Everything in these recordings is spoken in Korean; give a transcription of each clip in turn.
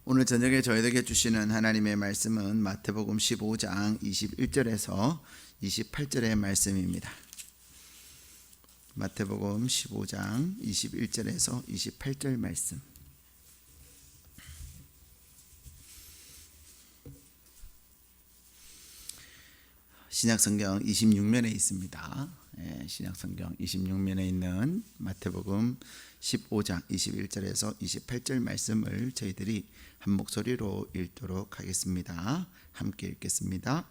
오늘 저녁에 저희에게 주시는 하나님의 말씀은 마태복음 15장 21절에서 28절의 말씀입니다. 마태복음 15장 21절에서 28절 말씀. 신약성경 26면에 있습니다. 신약성경 26면에 있는 마태복음 15장 21절에서 28절 말씀을 저희들이 한 목소리로 읽도록 하겠습니다. 함께 읽겠습니다.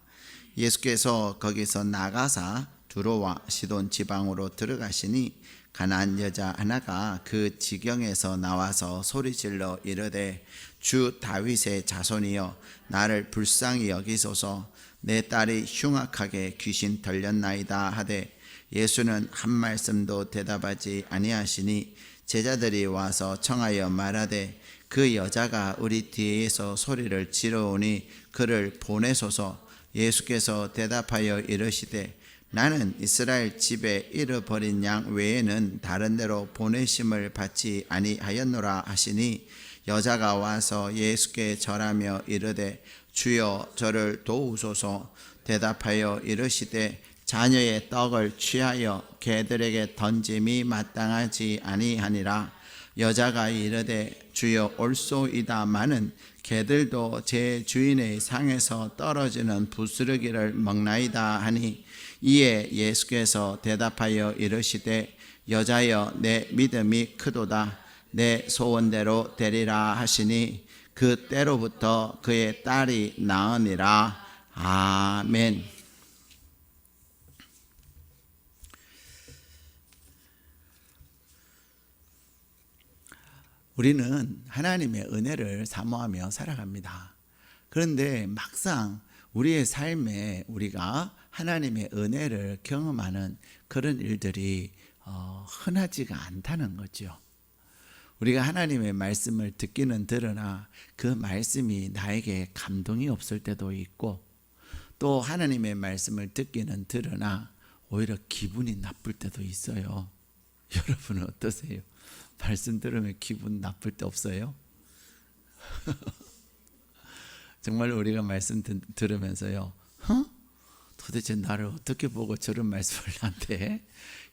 예수께서 거기서 나가사 두로와 시돈 지방으로 들어가시니 가나안 여자 하나가 그 지경에서 나와서 소리질러 이르되 주 다윗의 자손이여 나를 불쌍히 여기소서 내 딸이 흉악하게 귀신 들렸나이다 하되 예수는 한 말씀도 대답하지 아니하시니 제자들이 와서 청하여 말하되 그 여자가 우리 뒤에서 소리를 지르오니 그를 보내소서. 예수께서 대답하여 이르시되 나는 이스라엘 집에 잃어버린 양 외에는 다른 데로 보내심을 받지 아니하였노라 하시니 여자가 와서 예수께 절하며 이르되 주여 저를 도우소서. 대답하여 이르시되 자녀의 떡을 취하여 개들에게 던짐이 마땅하지 아니하니라. 여자가 이르되 주여 올소이다마는 개들도 제 주인의 상에서 떨어지는 부스러기를 먹나이다 하니 이에 예수께서 대답하여 이르시되 여자여 내 믿음이 크도다 내 소원대로 되리라 하시니 그 때로부터 그의 딸이 나으니라. 아멘. 우리는 하나님의 은혜를 사모하며 살아갑니다. 그런데 막상 우리의 삶에 우리가 하나님의 은혜를 경험하는 그런 일들이 흔하지가 않다는 거죠. 우리가 하나님의 말씀을 듣기는 들으나 그 말씀이 나에게 감동이 없을 때도 있고 또 하나님의 말씀을 듣기는 들으나 오히려 기분이 나쁠 때도 있어요. 여러분은 어떠세요? 말씀 들으면 기분 나쁠 때 없어요? 정말 우리가 말씀 들으면서요, 도대체 나를 어떻게 보고 저런 말씀을 한대?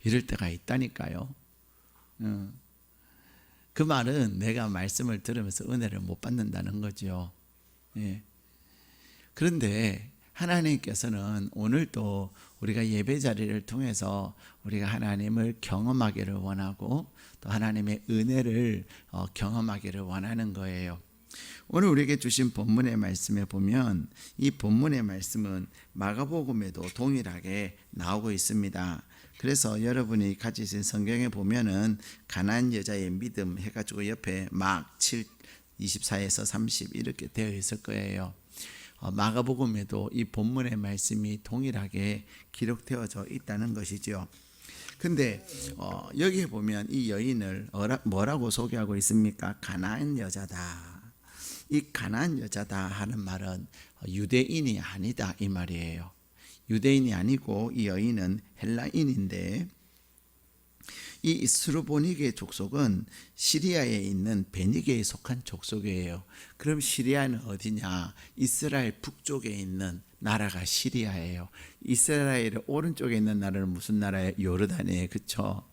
이럴 때가 있다니까요. 그 말은 내가 말씀을 들으면서 은혜를 못 받는다는 거죠. 그런데 하나님께서는 오늘도 우리가 예배 자리를 통해서 우리가 하나님을 경험하기를 원하고 또 하나님의 은혜를 경험하기를 원하는 거예요. 오늘 우리에게 주신 본문의 말씀에 보면 이 본문의 말씀은 마가복음에도 동일하게 나오고 있습니다. 그래서 여러분이 가지신 성경에 보면은 가나안 여자의 믿음 해가지고 옆에 막 7, 24에서 30 이렇게 되어 있을 거예요. 마가복음에도 이 본문의 말씀이 동일하게 기록되어져 있다는 것이죠. 근데 여기에 보면 이 여인을 뭐라고 소개하고 있습니까? 가나안 여자다. 이 가나안 여자다 하는 말은 유대인이 아니다 이 말이에요. 유대인이 아니고 이 여인은 헬라인인데 이 스루보니게 족속은 시리아에 있는 베니게에 속한 족속이에요. 그럼 시리아는 어디냐? 이스라엘 북쪽에 있는 나라가 시리아예요. 이스라엘의 오른쪽에 있는 나라는 무슨 나라예요? 요르단이에요. 그렇죠?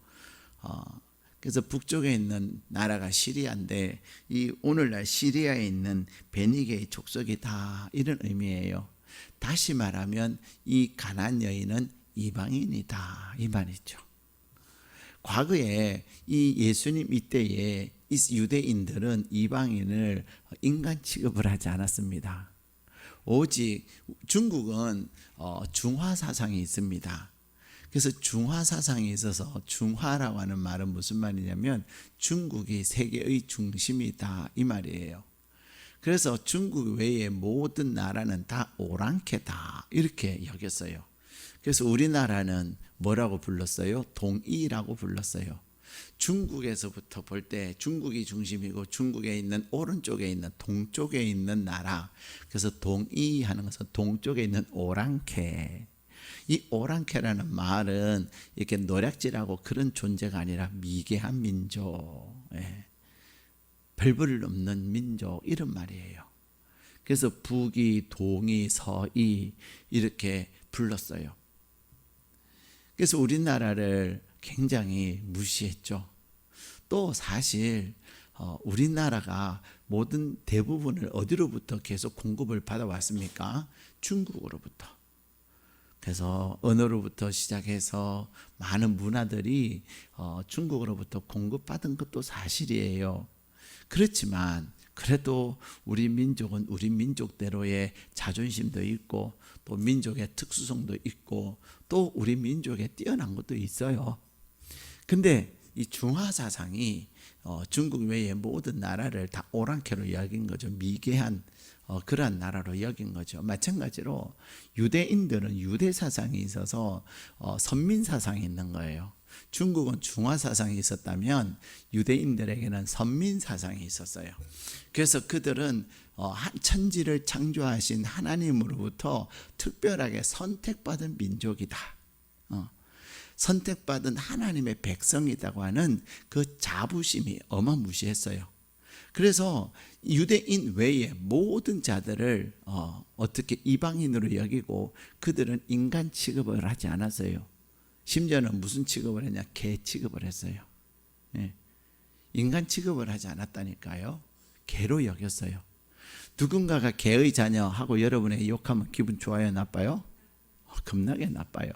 그래서 북쪽에 있는 나라가 시리아인데 이 오늘날 시리아에 있는 베니게의 족속이다 이런 의미예요. 다시 말하면 이 가나안 여인은 이방인이다 이 말이죠. 과거에 이 예수님 이때에 이 유대인들은 이방인을 인간 취급을 하지 않았습니다. 오직 중국은 중화 사상이 있습니다. 그래서 중화 사상이 있어서 중화라고 하는 말은 무슨 말이냐면 중국이 세계의 중심이다 이 말이에요. 그래서 중국 외의 모든 나라는 다 오랑캐다 이렇게 여겼어요. 그래서 우리나라는 뭐라고 불렀어요? 동이라고 불렀어요. 중국에서부터 볼 때 중국이 중심이고 중국에 있는 오른쪽에 있는 동쪽에 있는 나라, 그래서 동이 하는 것은 동쪽에 있는 오랑캐. 이 오랑캐라는 말은 이렇게 노략질하고 그런 존재가 아니라 미개한 민족. 별볼일 없는 민족 이런 말이에요. 그래서 북이, 동이, 서이 이렇게 불렀어요. 그래서 우리나라를 굉장히 무시했죠. 또 사실 우리나라가 모든 대부분을 어디로부터 계속 공급을 받아왔습니까? 중국으로부터. 그래서 언어로부터 시작해서 많은 문화들이 중국으로부터 공급받은 것도 사실이에요. 그렇지만 그래도 우리 민족은 우리 민족대로의 자존심도 있고 또 민족의 특수성도 있고 또 우리 민족에 뛰어난 것도 있어요. 근데 이 중화 사상이 중국 외의 모든 나라를 다 오랑캐로 여긴 거죠. 미개한 그러한 나라로 여긴 거죠. 마찬가지로 유대인들은 유대 사상이 있어서 선민 사상이 있는 거예요. 중국은 중화 사상이 있었다면 유대인들에게는 선민 사상이 있었어요. 그래서 그들은 천지를 창조하신 하나님으로부터 특별하게 선택받은 민족이다. 선택받은 하나님의 백성이라고 하는 그 자부심이 어마무시했어요. 그래서 유대인 외에 모든 자들을 어떻게 이방인으로 여기고 그들은 인간 취급을 하지 않았어요. 심지어는 무슨 취급을 했냐? 개 취급을 했어요. 예. 인간 취급을 하지 않았다니까요. 개로 여겼어요. 누군가가 개의 자녀하고 여러분에게 욕하면 기분 좋아요? 나빠요? 겁나게 나빠요.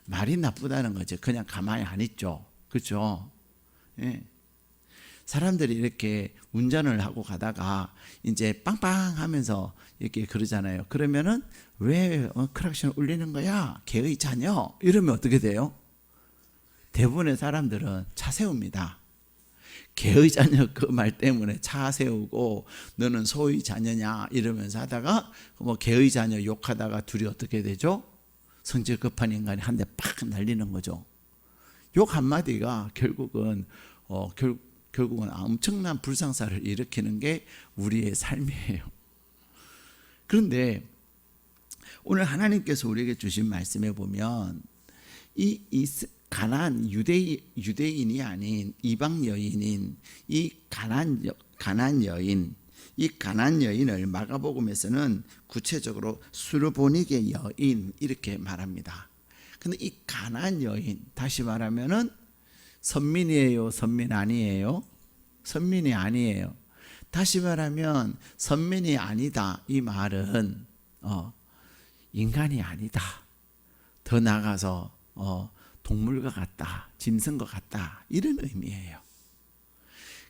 말이 나쁘다는 거죠. 그냥 가만히 안 있죠. 그렇죠? 예. 사람들이 이렇게 운전을 하고 가다가 이제 빵빵 하면서 이렇게 그러잖아요. 그러면은 왜 크락션 울리는 거야? 개의 자녀. 이러면 어떻게 돼요? 대부분의 사람들은 차 세웁니다. 개의 자녀 그 말 때문에 차 세우고 너는 소의 자녀냐 이러면서 하다가 뭐 개의 자녀 욕하다가 둘이 어떻게 되죠? 성질 급한 인간이 한 대 팍 날리는 거죠. 욕 한마디가 결국은 엄청난 불상사를 일으키는 게 우리의 삶이에요. 그런데 오늘 하나님께서 우리에게 주신 말씀에 보면 이 가나안 유대인이 아닌 이방 여인인 이 가나안 여인, 이 가나안 여인을 마가복음에서는 구체적으로 수르보니게 여인 이렇게 말합니다. 근데 이 가나안 여인, 다시 말하면은 선민이에요, 선민 아니에요? 선민이 아니에요. 다시 말하면 선민이 아니다. 이 말은 인간이 아니다. 더 나아가서 동물과 같다, 짐승과 같다 이런 의미예요.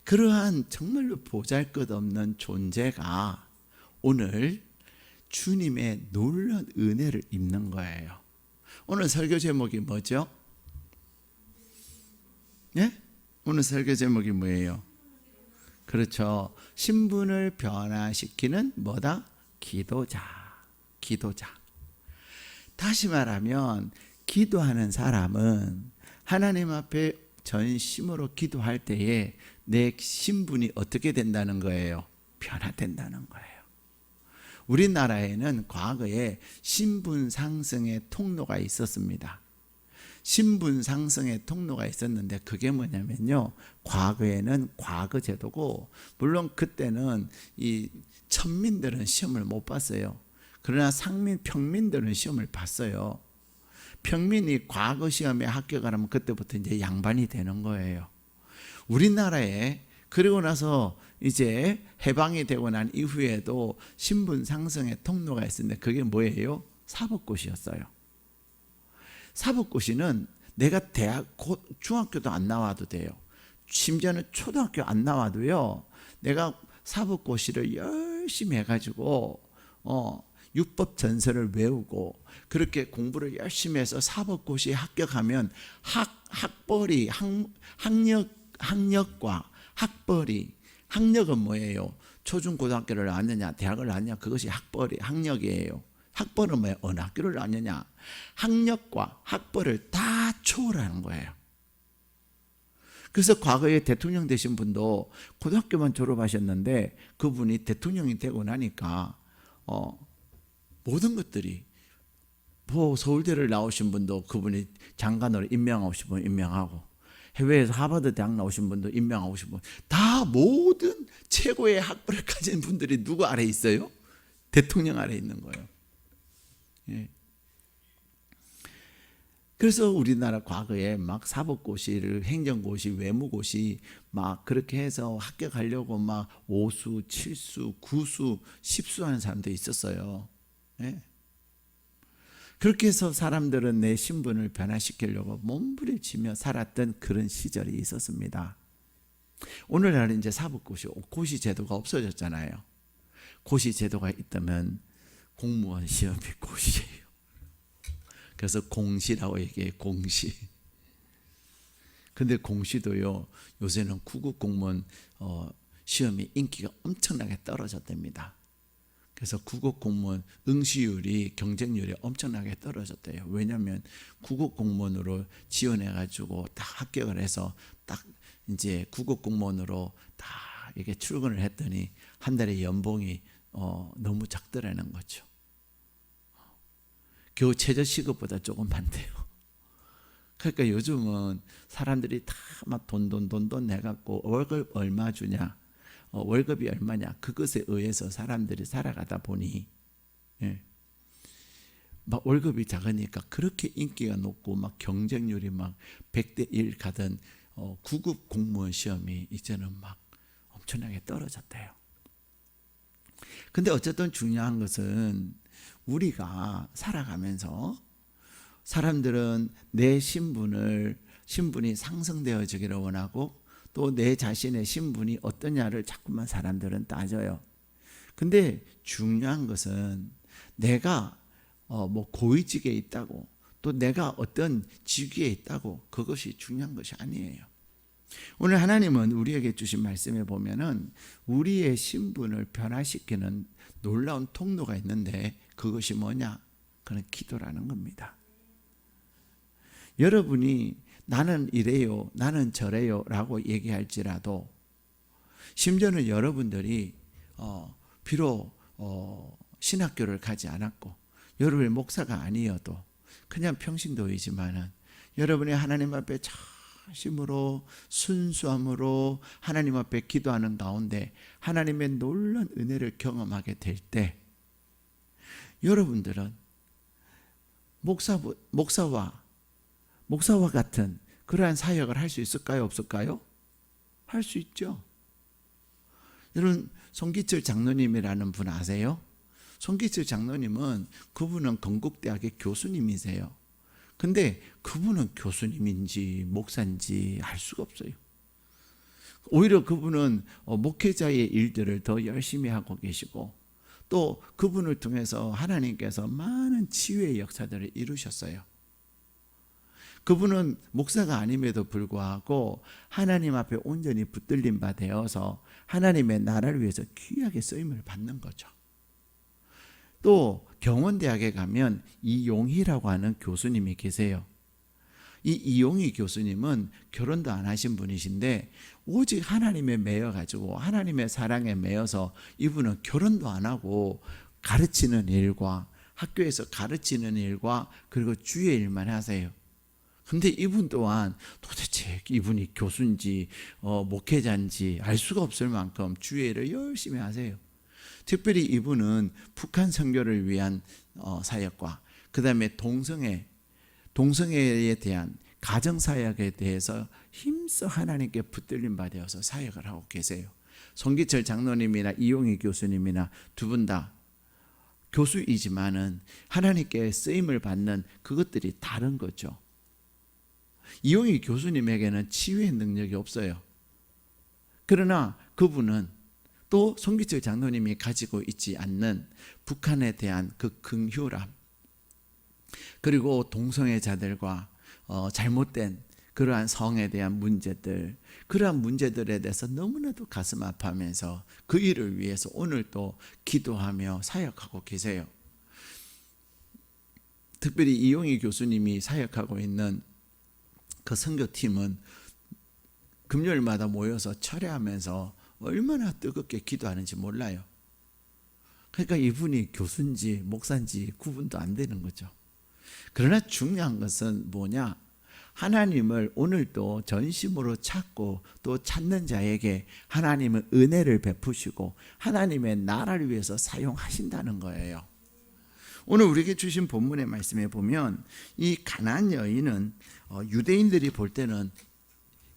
그러한 정말로 보잘것없는 존재가 오늘 주님의 놀라운 은혜를 입는 거예요. 오늘 설교 제목이 뭐죠? 예? 오늘 설교 제목이 뭐예요? 그렇죠. 신분을 변화시키는 뭐다? 기도자. 다시 말하면 기도하는 사람은 하나님 앞에 전심으로 기도할 때에 내 신분이 어떻게 된다는 거예요? 변화된다는 거예요. 우리나라에는 과거에 신분 상승의 통로가 있었습니다. 신분 상승의 통로가 있었는데 그게 뭐냐면요, 과거에는 과거제도고, 물론 그때는 이 천민들은 시험을 못 봤어요. 그러나 상민, 평민들은 시험을 봤어요. 평민이 과거 시험에 합격하면 그때부터 이제 양반이 되는 거예요. 우리나라에 그리고 나서 이제 해방이 되고 난 이후에도 신분 상승의 통로가 있었는데 그게 뭐예요? 사법고시였어요. 사법고시는 내가 중학교도 안 나와도 돼요. 심지어는 초등학교 안 나와도요, 내가 사법고시를 열심히 해가지고 율법 전설을 외우고 그렇게 공부를 열심히 해서 사법고시에 합격하면 학벌이 학력과 학벌이, 학력은 뭐예요? 초중고등학교를 나왔느냐 대학을 나왔느냐 그것이 학력이에요. 학벌은 뭐예요? 어느 학교를 나왔느냐. 학력과 학벌을 다 초월하는 거예요. 그래서 과거에 대통령 되신 분도 고등학교만 졸업하셨는데 그분이 대통령이 되고 나니까 모든 것들이, 서울대를 나오신 분도 그분이 장관으로 임명하고 싶으면 임명하고, 해외에서 하버드 대학 나오신 분도 임명하고 싶은 분, 다 모든 최고의 학벌을 가진 분들이 누구 아래 있어요? 대통령 아래 있는 거예요. 예. 그래서 우리나라 과거에 막 사법고시를 행정고시, 외무고시 막 그렇게 해서 합격하려고 막 5수, 7수, 9수, 10수 하는 사람도 있었어요. 예. 그렇게 해서 사람들은 내 신분을 변화시키려고 몸부림치며 살았던 그런 시절이 있었습니다. 오늘날은 이제 사법고시, 고시 제도가 없어졌잖아요. 고시 제도가 있다면 공무원 시험이 고시예요. 그래서 공시라고 얘기해요. 공시. 근데 공시도요, 요새는 구급 공무원 시험이 인기가 엄청나게 떨어졌답니다. 그래서 구급 공무원 응시율이, 경쟁률이 엄청나게 떨어졌대요. 왜냐하면 구급 공무원으로 지원해가지고 다 합격을 해서 딱 이제 구급 공무원으로 다 이게 출근을 했더니 한 달에 연봉이 너무 작더라는 거죠. 겨우 최저시급보다 조금 많대요. 그러니까 요즘은 사람들이 다 막 돈 내갖고 월급 얼마 주냐, 월급이 얼마냐, 그것에 의해서 사람들이 살아가다 보니, 예, 막 월급이 작으니까 그렇게 인기가 높고 막 경쟁률이 막 100대 1 가던 구급 공무원 시험이 이제는 막 엄청나게 떨어졌대요. 근데 어쨌든 중요한 것은 우리가 살아가면서 사람들은 내 신분이 상승되어지기를 원하고 또 내 자신의 신분이 어떠냐를 자꾸만 사람들은 따져요. 근데 중요한 것은 내가 뭐 고위직에 있다고 또 내가 어떤 직위에 있다고 그것이 중요한 것이 아니에요. 오늘 하나님은 우리에게 주신 말씀에 보면은 우리의 신분을 변화시키는 놀라운 통로가 있는데 그것이 뭐냐? 그건 기도라는 겁니다. 여러분이 나는 이래요, 나는 저래요 라고 얘기할지라도, 심지어는 여러분들이 비록 신학교를 가지 않았고 여러분의 목사가 아니어도 그냥 평신도이지만은 여러분이 하나님 앞에 자심으로 순수함으로 하나님 앞에 기도하는 가운데 하나님의 놀라운 은혜를 경험하게 될 때 여러분들은 목사와 같은 그러한 사역을 할 수 있을까요? 없을까요? 할 수 있죠. 여러분 송기철 장로님이라는 분 아세요? 송기철 장로님은 그분은 건국대학의 교수님이세요. 근데 그분은 교수님인지 목사인지 알 수가 없어요. 오히려 그분은 목회자의 일들을 더 열심히 하고 계시고 또 그분을 통해서 하나님께서 많은 치유의 역사들을 이루셨어요. 그분은 목사가 아님에도 불구하고 하나님 앞에 온전히 붙들린 바 되어서 하나님의 나라를 위해서 귀하게 쓰임을 받는 거죠. 또 경원대학에 가면 이용희라고 하는 교수님이 계세요. 이 이용희 교수님은 결혼도 안 하신 분이신데 오직 하나님에 매여 가지고 하나님의 사랑에 매여서 이분은 결혼도 안 하고 가르치는 일과 학교에서 가르치는 일과 그리고 주의 일만 하세요. 근데 이분 또한 도대체 이분이 교수인지 목회자인지 알 수가 없을 만큼 주의 일을 열심히 하세요. 특별히 이분은 북한 선교를 위한 사역과 그 다음에 동성애에 대한 가정사역에 대해서 힘써 하나님께 붙들림 받아서 사역을 하고 계세요. 송기철 장로님이나 이용희 교수님이나 두 분 다 교수이지만은 하나님께 쓰임을 받는 그것들이 다른 거죠. 이용희 교수님에게는 치유의 능력이 없어요. 그러나 그분은 또 송기철 장로님이 가지고 있지 않는 북한에 대한 그 긍휼함, 그리고 동성애자들과 잘못된 그러한 성에 대한 문제들, 그러한 문제들에 대해서 너무나도 가슴 아파하면서 그 일을 위해서 오늘도 기도하며 사역하고 계세요. 특별히 이용희 교수님이 사역하고 있는 그 선교팀은 금요일마다 모여서 철회하면서 얼마나 뜨겁게 기도하는지 몰라요. 그러니까 이분이 교수인지 목사인지 구분도 안 되는 거죠. 그러나 중요한 것은 뭐냐? 하나님을 오늘도 전심으로 찾고 또 찾는 자에게 하나님은 은혜를 베푸시고 하나님의 나라를 위해서 사용하신다는 거예요. 오늘 우리에게 주신 본문의 말씀에 보면 이 가나안 여인은 유대인들이 볼 때는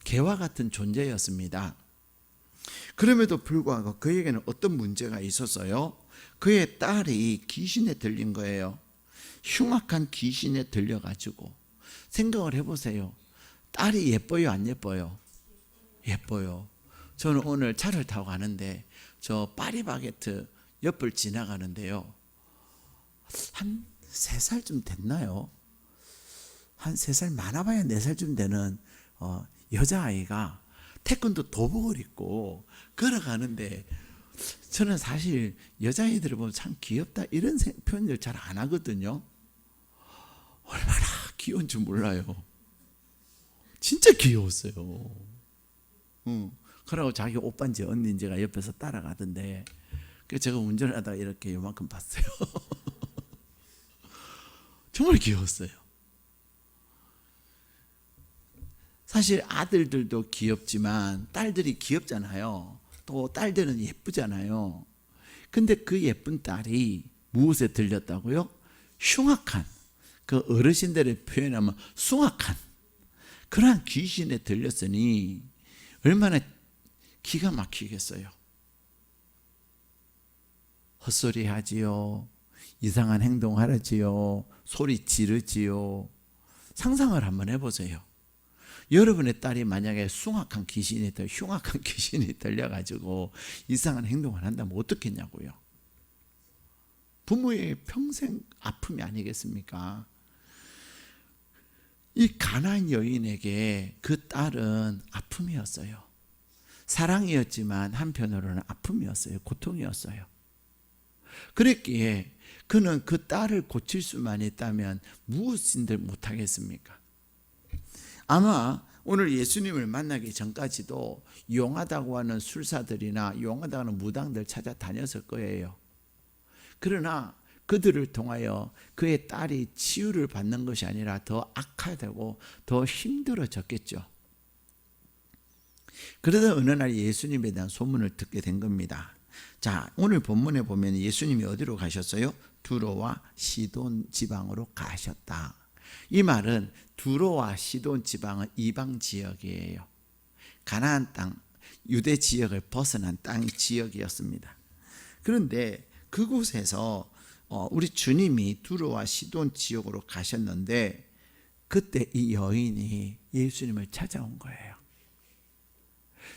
개와 같은 존재였습니다. 그럼에도 불구하고 그에게는 어떤 문제가 있었어요? 그의 딸이 귀신에 들린 거예요. 흉악한 귀신에 들려가지고. 생각을 해보세요. 딸이 예뻐요, 안 예뻐요? 예뻐요. 저는 오늘 차를 타고 가는데 저 파리바게트 옆을 지나가는데요. 한 3살쯤 됐나요? 한 3살, 많아봐야 4살쯤 되는 여자아이가 태권도 도복을 입고 걸어가는데, 저는 사실 여자아이들을 보면 참 귀엽다 이런 표현을 잘 안 하거든요. 얼마나 귀여운 줄 몰라요. 진짜 귀여웠어요. 그러고 자기 오빠인지 언니인지가 옆에서 따라가던데, 그래서 제가 운전을 하다가 이렇게 요만큼 봤어요. 정말 귀여웠어요. 사실 아들들도 귀엽지만 딸들이 귀엽잖아요. 또 딸들은 예쁘잖아요. 근데 그 예쁜 딸이 무엇에 들렸다고요? 흉악한, 그 어르신들의 표현하면 숭악한 그러한 귀신에 들렸으니 얼마나 기가 막히겠어요. 헛소리 하지요, 이상한 행동하지요, 소리 지르지요. 상상을 한번 해보세요. 여러분의 딸이 만약에 흉악한 귀신이 들려가지고 이상한 행동을 한다면 어떻겠냐고요. 부모의 평생 아픔이 아니겠습니까? 이 가나안 여인에게 그 딸은 아픔이었어요. 사랑이었지만 한편으로는 아픔이었어요. 고통이었어요. 그랬기에 그는 그 딸을 고칠 수만 있다면 무엇인들 못하겠습니까? 아마 오늘 예수님을 만나기 전까지도 용하다고 하는 술사들이나 용하다고 하는 무당들 찾아다녔을 거예요. 그러나 그들을 통하여 그의 딸이 치유를 받는 것이 아니라 더 악화되고 더 힘들어졌겠죠. 그러다 어느 날 예수님에 대한 소문을 듣게 된 겁니다. 자, 오늘 본문에 보면 예수님이 어디로 가셨어요? 두로와 시돈 지방으로 가셨다. 이 말은 두로와 시돈 지방은 이방 지역이에요. 가나안 땅, 유대 지역을 벗어난 땅 지역이었습니다. 그런데 그곳에서 우리 주님이 두로와 시돈 지역으로 가셨는데, 그때 이 여인이 예수님을 찾아온 거예요.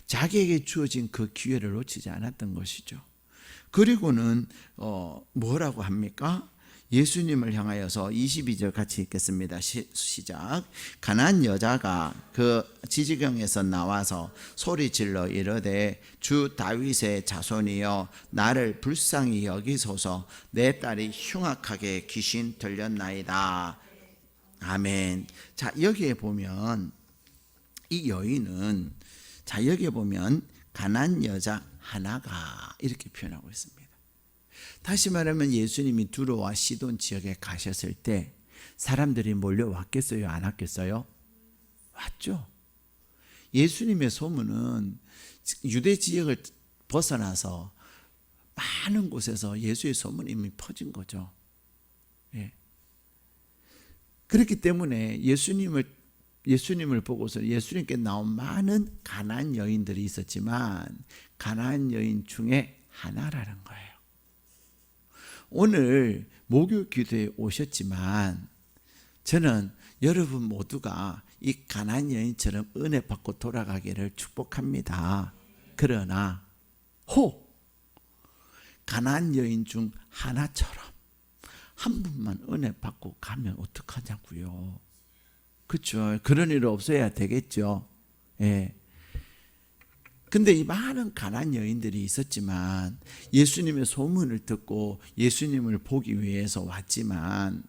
자기에게 주어진 그 기회를 놓치지 않았던 것이죠. 그리고는 뭐라고 합니까? 예수님을 향하여서 22절 같이 읽겠습니다. 시작. 가나안 여자가 그 지지경에서 나와서 소리질러 이르되 주 다윗의 자손이여 나를 불쌍히 여기소서, 내 딸이 흉악하게 귀신 들렸나이다. 아멘. 자, 여기에 보면 이 여인은, 자, 여기에 보면 가나안 여자 하나가 이렇게 표현하고 있습니다. 다시 말하면 예수님이 두로와 시돈 지역에 가셨을 때 사람들이 몰려왔겠어요? 안 왔겠어요? 왔죠. 예수님의 소문은 유대 지역을 벗어나서 많은 곳에서 예수의 소문이 이미 퍼진 거죠. 예. 그렇기 때문에 예수님을 보고서 예수님께 나온 많은 가나안 여인들이 있었지만 가나안 여인 중에 하나라는 거예요. 오늘 목요 기도에 오셨지만 저는 여러분 모두가 이 가나안 여인처럼 은혜 받고 돌아가기를 축복합니다. 그러나 가나안 여인 중 하나처럼 한 분만 은혜 받고 가면 어떡하냐고요. 그렇죠. 그런 일 없어야 되겠죠. 예. 근데 이 많은 가나안 여인들이 있었지만 예수님의 소문을 듣고 예수님을 보기 위해서 왔지만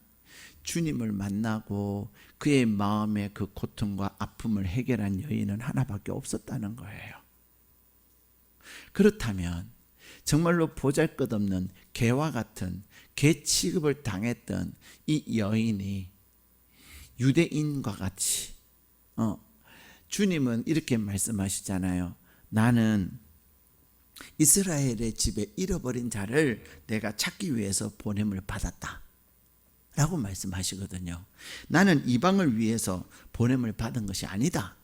주님을 만나고 그의 마음의 그 고통과 아픔을 해결한 여인은 하나밖에 없었다는 거예요. 그렇다면 정말로 보잘것없는 개와 같은 개 취급을 당했던 이 여인이 유대인과 같이 주님은 이렇게 말씀하시잖아요. 나는 이스라엘의 집에 잃어버린 자를 내가 찾기 위해서 보냄을 받았다 라고 말씀하시거든요. 나는 이방을 위해서 보냄을 받은 것이 아니다.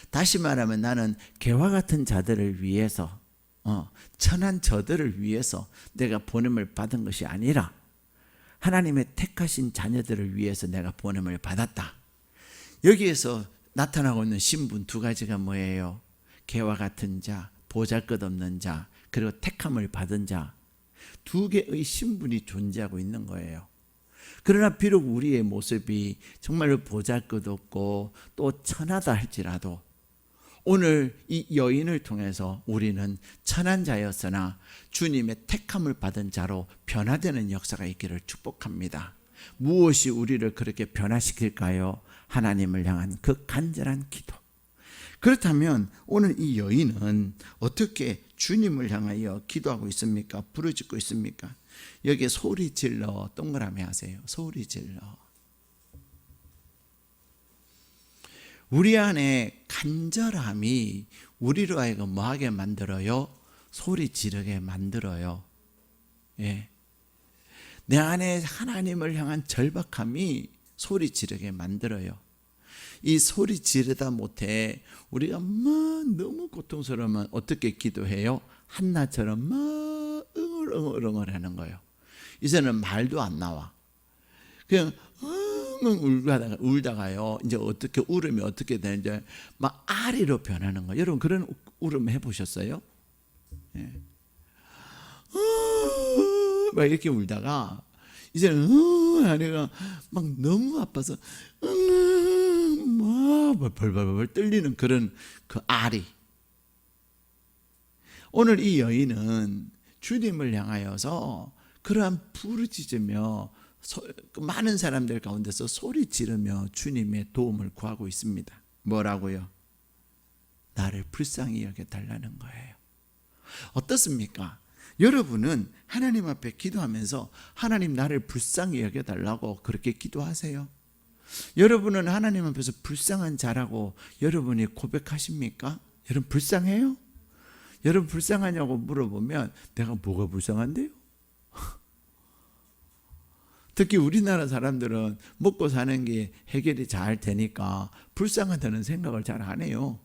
다시 말하면 나는 개와 같은 자들을 위해서 천한 저들을 위해서 내가 보냄을 받은 것이 아니라 하나님의 택하신 자녀들을 위해서 내가 보냄을 받았다. 여기에서 나타나고 있는 신분 두 가지가 뭐예요? 개와 같은 자, 보잘것없는 자, 그리고 택함을 받은 자, 두 개의 신분이 존재하고 있는 거예요. 그러나 비록 우리의 모습이 정말로 보잘것없고 또 천하다 할지라도 오늘 이 여인을 통해서 우리는 천한 자였으나 주님의 택함을 받은 자로 변화되는 역사가 있기를 축복합니다. 무엇이 우리를 그렇게 변화시킬까요? 하나님을 향한 그 간절한 기도. 그렇다면 오늘 이 여인은 어떻게 주님을 향하여 기도하고 있습니까? 부르짖고 있습니까? 여기에 소리 질러 동그라미 하세요. 소리 질러. 우리 안에 간절함이 우리로 하여금 뭐하게 만들어요? 소리 지르게 만들어요. 예. 내 안에 하나님을 향한 절박함이 소리 지르게 만들어요. 이 소리 지르다 못해 우리가 너무 고통스러우면 어떻게 기도해요? 한나처럼 응얼응얼 하는 거예요. 이제는 말도 안 나와. 그냥 울다가요. 이제 어떻게 울음이 어떻게 되는지 막 아리로 변하는 거예요. 여러분 그런 울음 해보셨어요? 예. 막 이렇게 울다가 이제는 아리가 막 너무 아파서 막 벌벌벌 떨리는 그런 그 아리. 오늘 이 여인은 주님을 향하여서 그러한 부르짖으며 많은 사람들 가운데서 소리 지르며 주님의 도움을 구하고 있습니다. 뭐라고요? 나를 불쌍히 여겨달라는 거예요. 어떻습니까? 여러분은 하나님 앞에 기도하면서 하나님 나를 불쌍히 여겨달라고 그렇게 기도하세요? 여러분은 하나님 앞에서 불쌍한 자라고 여러분이 고백하십니까? 여러분 불쌍해요? 여러분 불쌍하냐고 물어보면 내가 뭐가 불쌍한데요? 특히 우리나라 사람들은 먹고 사는 게 해결이 잘 되니까 불쌍하다는 생각을 잘 안 해요.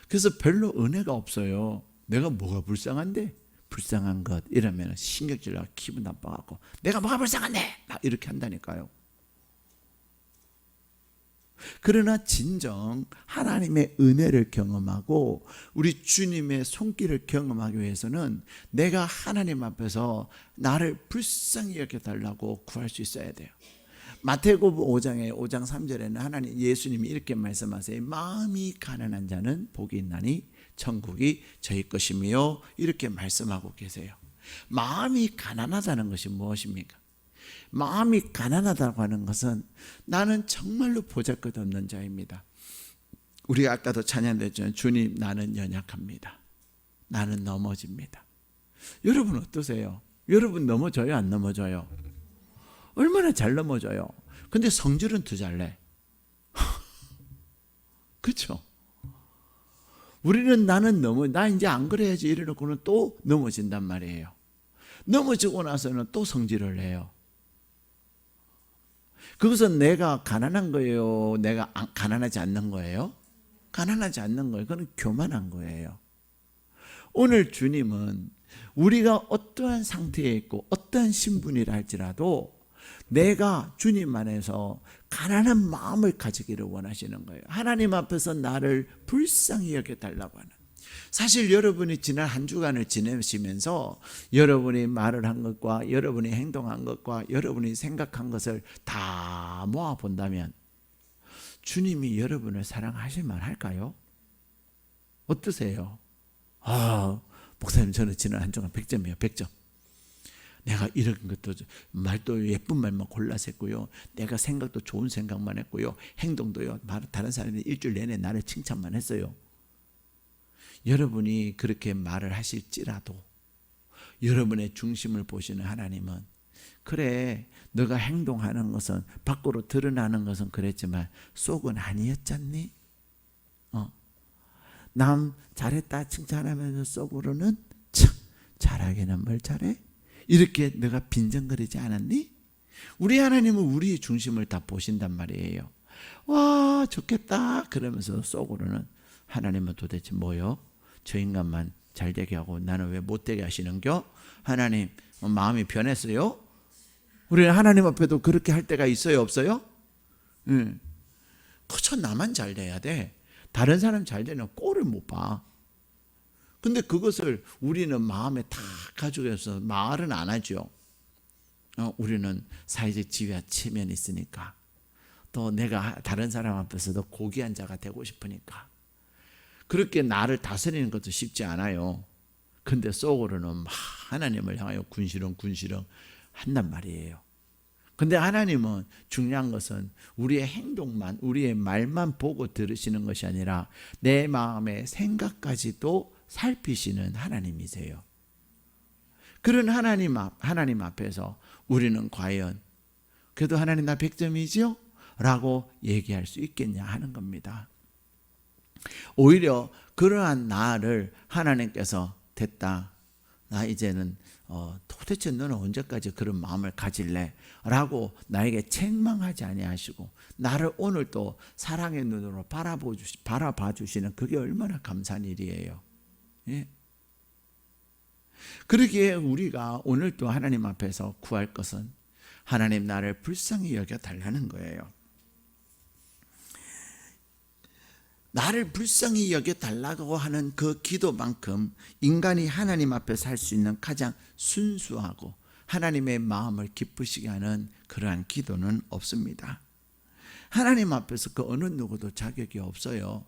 그래서 별로 은혜가 없어요. 내가 뭐가 불쌍한데? 불쌍한 것 이러면 신경질 나고 기분 나빠갖고 내가 뭐가 불쌍한데? 막 이렇게 한다니까요. 그러나 진정 하나님의 은혜를 경험하고 우리 주님의 손길을 경험하기 위해서는 내가 하나님 앞에서 나를 불쌍히 여겨달라고 구할 수 있어야 돼요. 마태복음 5장 3절에는 하나님 예수님이 이렇게 말씀하세요. 마음이 가난한 자는 복이 있나니 천국이 저희 것이며 이렇게 말씀하고 계세요. 마음이 가난하다는 것이 무엇입니까? 마음이 가난하다고 하는 것은 나는 정말로 보잘것없는 자입니다. 우리가 아까도 찬양했잖아요. 주님 나는 연약합니다. 나는 넘어집니다. 여러분 어떠세요? 여러분 넘어져요? 안 넘어져요? 얼마나 잘 넘어져요? 근데 성질은 더 잘내. 그렇죠? 우리는 나 이제 안 그래야지 이래놓고는 또 넘어진단 말이에요. 넘어지고 나서는 또 성질을 내요. 그것은 내가 가난한 거예요? 내가 가난하지 않는 거예요? 가난하지 않는 거예요. 그건 교만한 거예요. 오늘 주님은 우리가 어떠한 상태에 있고 어떠한 신분이라 할지라도 내가 주님 안에서 가난한 마음을 가지기를 원하시는 거예요. 하나님 앞에서 나를 불쌍히 여겨달라고 하는. 사실 여러분이 지난 한 주간을 지내시면서 여러분이 말을 한 것과 여러분이 행동한 것과 여러분이 생각한 것을 다 모아본다면 주님이 여러분을 사랑하실 만할까요? 어떠세요? 목사님 저는 지난 한 주간 100점이에요. 100점. 내가 이런 것도 말도 예쁜 말만 골라서 했고요. 내가 생각도 좋은 생각만 했고요. 행동도요. 다른 사람이 일주일 내내 나를 칭찬만 했어요. 여러분이 그렇게 말을 하실지라도 여러분의 중심을 보시는 하나님은 그래, 너가 행동하는 것은 밖으로 드러나는 것은 그랬지만 속은 아니었잖니? 남 잘했다 칭찬하면서 속으로는 참 잘하기는 뭘 잘해? 이렇게 너가 빈정거리지 않았니? 우리 하나님은 우리의 중심을 다 보신단 말이에요. 와 좋겠다 그러면서 속으로는 하나님은 도대체 뭐요? 저 인간만 잘되게 하고 나는 왜 못되게 하시는겨? 하나님 마음이 변했어요? 우리는 하나님 앞에도 그렇게 할 때가 있어요 없어요? 그저 나만 잘 돼야 돼. 다른 사람 잘 되는 꼴을 못 봐. 근데 그것을 우리는 마음에 다 가지고 있어서 말은 안 하죠. 우리는 사회적 지위와 체면이 있으니까, 또 내가 다른 사람 앞에서도 고귀한 자가 되고 싶으니까 그렇게 나를 다스리는 것도 쉽지 않아요. 근데 속으로는 막 하나님을 향하여 군시렁 한단 말이에요. 근데 하나님은 중요한 것은 우리의 행동만, 우리의 말만 보고 들으시는 것이 아니라 내 마음의 생각까지도 살피시는 하나님이세요. 그런 하나님 앞에서 우리는 과연 그래도 하나님 나 100점이죠? 라고 얘기할 수 있겠냐 하는 겁니다. 오히려 그러한 나를 하나님께서 됐다, 나 이제는 도대체 너는 언제까지 그런 마음을 가질래? 라고 나에게 책망하지 아니하시고 나를 오늘 또 사랑의 눈으로 바라봐 주시는, 그게 얼마나 감사한 일이에요. 예? 그러기에 우리가 오늘 또 하나님 앞에서 구할 것은 하나님 나를 불쌍히 여겨 달라는 거예요. 나를 불쌍히 여겨 달라고 하는 그 기도만큼 인간이 하나님 앞에서 할 수 있는 가장 순수하고 하나님의 마음을 기쁘시게 하는 그러한 기도는 없습니다. 하나님 앞에서 그 어느 누구도 자격이 없어요.